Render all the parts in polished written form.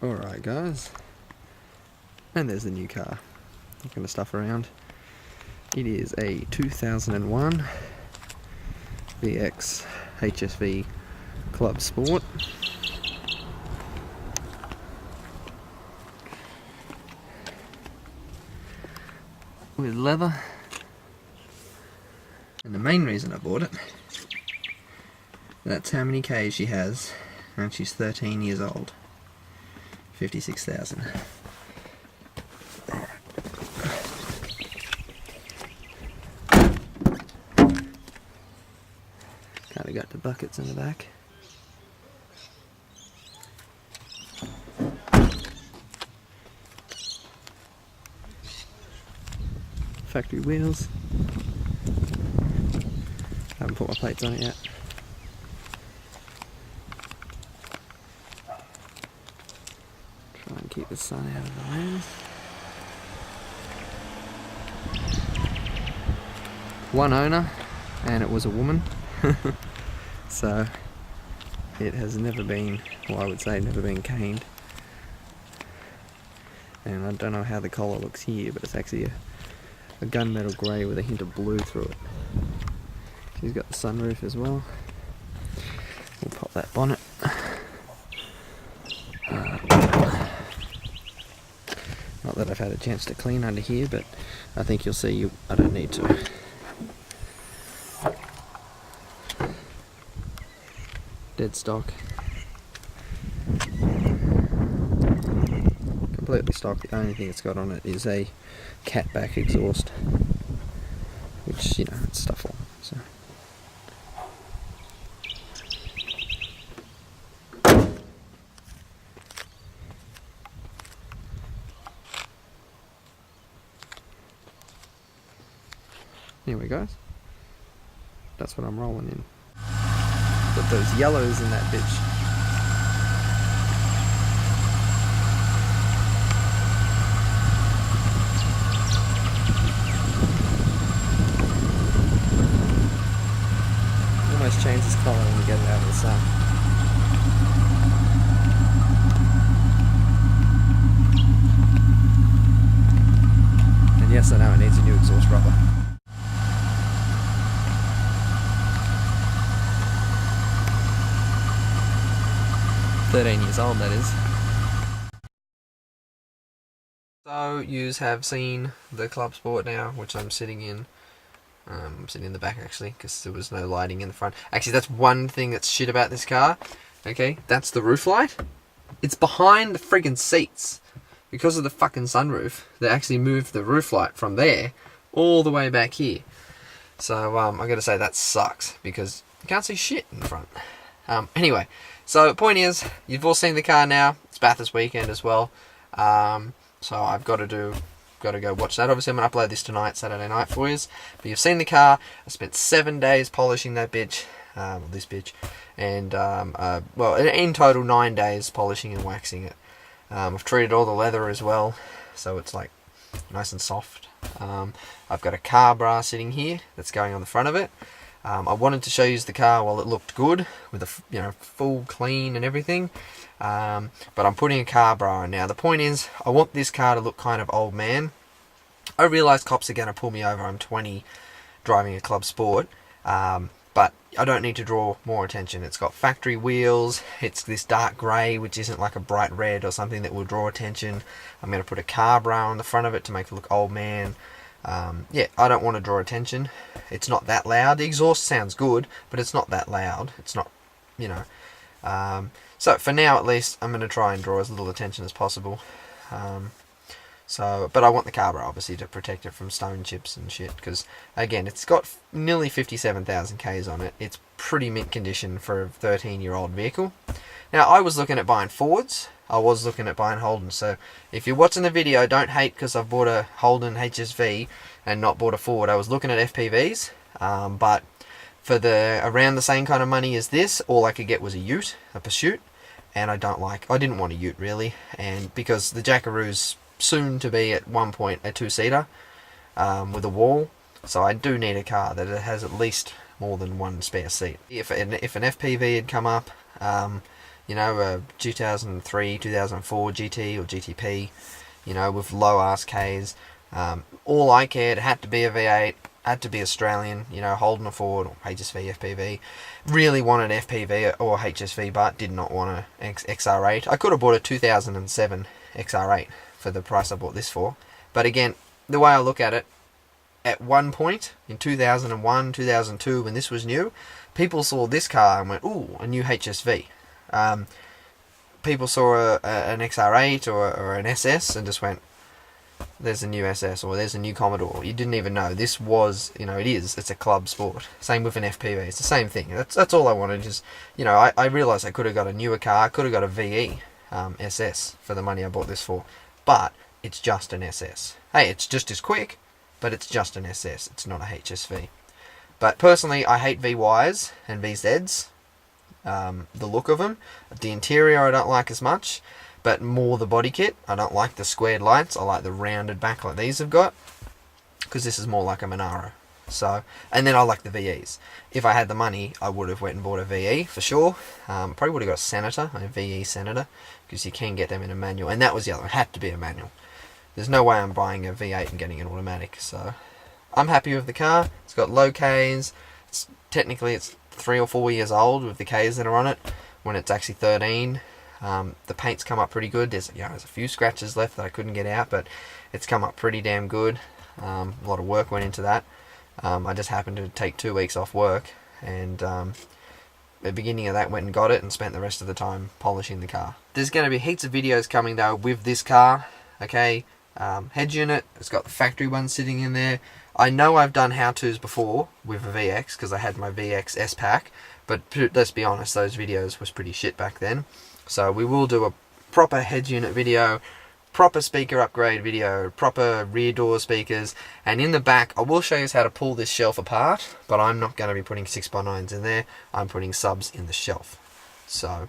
Alright guys, and there's the new car. Not going to stuff around. It is a 2001 VX HSV Clubsport. With leather. And the main reason I bought it, that's how many Ks she has, and she's 13 years old. 56,000. Kind of got the buckets in the back. Factory wheels. Haven't put my plates on it yet. Try and keep the sun out of the lens. One owner, and it was a woman. So it has never been, well, I would say never been caned. And I don't know how the collar looks here, but it's actually a gunmetal grey with a hint of blue through it. She's got the sunroof as well. We'll pop that bonnet. Not that I've had a chance to clean under here, but I think you'll see I don't need to. Dead stock. Completely stock. The only thing it's got on it is a catback exhaust, which, you know, it's stuff on. So. Anyway guys, that's what I'm rolling in. Got those yellows in that bitch. Almost changes colour when you get it out of the sun. And yes, I know it needs a new exhaust rubber. "13 years old, that is." So, yous have seen the Clubsport now, which I'm sitting in. I'm sitting in the back actually, because there was no lighting in the front. Actually, that's one thing that's shit about this car. Okay, that's the roof light. It's behind the friggin' seats. Because of the fucking sunroof, they actually moved the roof light from there all the way back here. So, I gotta say that sucks, because you can't see shit in the front. Anyway, so point is, you've all seen the car now. It's Bathurst weekend as well. So I've got to go watch that. Obviously, I'm going to upload this tonight, Saturday night for you. But you've seen the car. I spent 7 days polishing that bitch. This bitch. And, well, in total 9 days polishing and waxing it. I've treated all the leather as well, so it's like nice and soft. I've got a car bra sitting here that's going on the front of it. I wanted to show you the car while it looked good, with a full clean and everything. But I'm putting a car bra on now. The point is, I want this car to look kind of old man. I realise cops are going to pull me over. I'm 20, driving a Clubsport. But I don't need to draw more attention. It's got factory wheels. It's this dark grey, which isn't like a bright red or something that will draw attention. I'm going to put a car bra on the front of it to make it look old man. Yeah, I don't want to draw attention. It's not that loud. The exhaust sounds good, but it's not that loud. It's not, you know. So for now, at least, I'm going to try and draw as little attention as possible. But I want the car bra, obviously, to protect it from stone chips and shit. Because, again, it's got nearly 57,000 Ks on it. It's pretty mint condition for a 13-year-old vehicle. Now, I was looking at buying Fords. I was looking at buying Holden. So, if you're watching the video, don't hate because I've bought a Holden HSV and not bought a Ford. I was looking at FPVs, but for around the same kind of money as this, all I could get was a Ute, a Pursuit, and I didn't want a Ute really, and because the Jackaroo's soon to be at one point a two-seater with a wall, so I do need a car that has at least more than one spare seat. If an FPV had come up, you know, a 2003, 2004 GT or GTP, you know, with low RSKs. All I cared, it had to be a V8, had to be Australian, you know, Holden Ford or HSV FPV. Really wanted FPV or HSV, but did not want an XR8. I could have bought a 2007 XR8 for the price I bought this for. But again, the way I look at it, at one point in 2001, 2002, when this was new, people saw this car and went, ooh, a new HSV. People saw an XR8 or an SS and just went, there's a new SS or there's a new Commodore. You didn't even know. This was, you know, it's a club sport. Same with an FPV. It's the same thing. That's all I wanted. Just, you know, I realised I could have got a newer car. I could have got a VE SS for the money I bought this for. But it's just an SS. Hey, it's just as quick, but it's just an SS. It's not a HSV. But personally, I hate VYs and VZs. The look of them. The interior I don't like as much, but more the body kit. I don't like the squared lights. I like the rounded back like these have got, because this is more like a Monaro. So, and then I like the VEs. If I had the money, I would have went and bought a VE for sure. Probably would have got a Senator, a VE Senator, because you can get them in a manual. And that was the other one. It had to be a manual. There's no way I'm buying a V8 and getting an automatic. So, I'm happy with the car. It's got low Ks. Technically, it's 3 or 4 years old with the Ks that are on it, when it's actually 13. The paint's come up pretty good. There's a few scratches left that I couldn't get out, but it's come up pretty damn good. A lot of work went into that. I just happened to take 2 weeks off work, and at the beginning of that went and got it and spent the rest of the time polishing the car. There's going to be heaps of videos coming though with this car. Okay, head unit, it's got the factory one sitting in there. I know I've done how-tos before with a VX because I had my VX S-Pack, but let's be honest, those videos was pretty shit back then. So we will do a proper head unit video, proper speaker upgrade video, proper rear door speakers, and in the back I will show you how to pull this shelf apart, but I'm not going to be putting 6x9s in there. I'm putting subs in the shelf. So,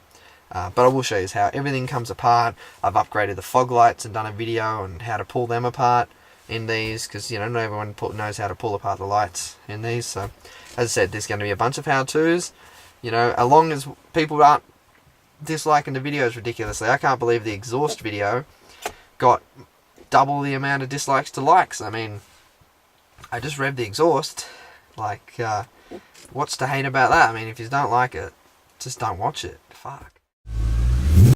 but I will show you how everything comes apart. I've upgraded the fog lights and done a video on how to pull them apart in these, because, you know, not everyone knows how to pull apart the lights in these. So, as I said, there's going to be a bunch of how-tos. You know, as long as people aren't disliking the videos ridiculously. I can't believe the exhaust video got double the amount of dislikes to likes. I mean, I just revved the exhaust. Like, what's to hate about that? I mean, if you don't like it, just don't watch it. Fuck.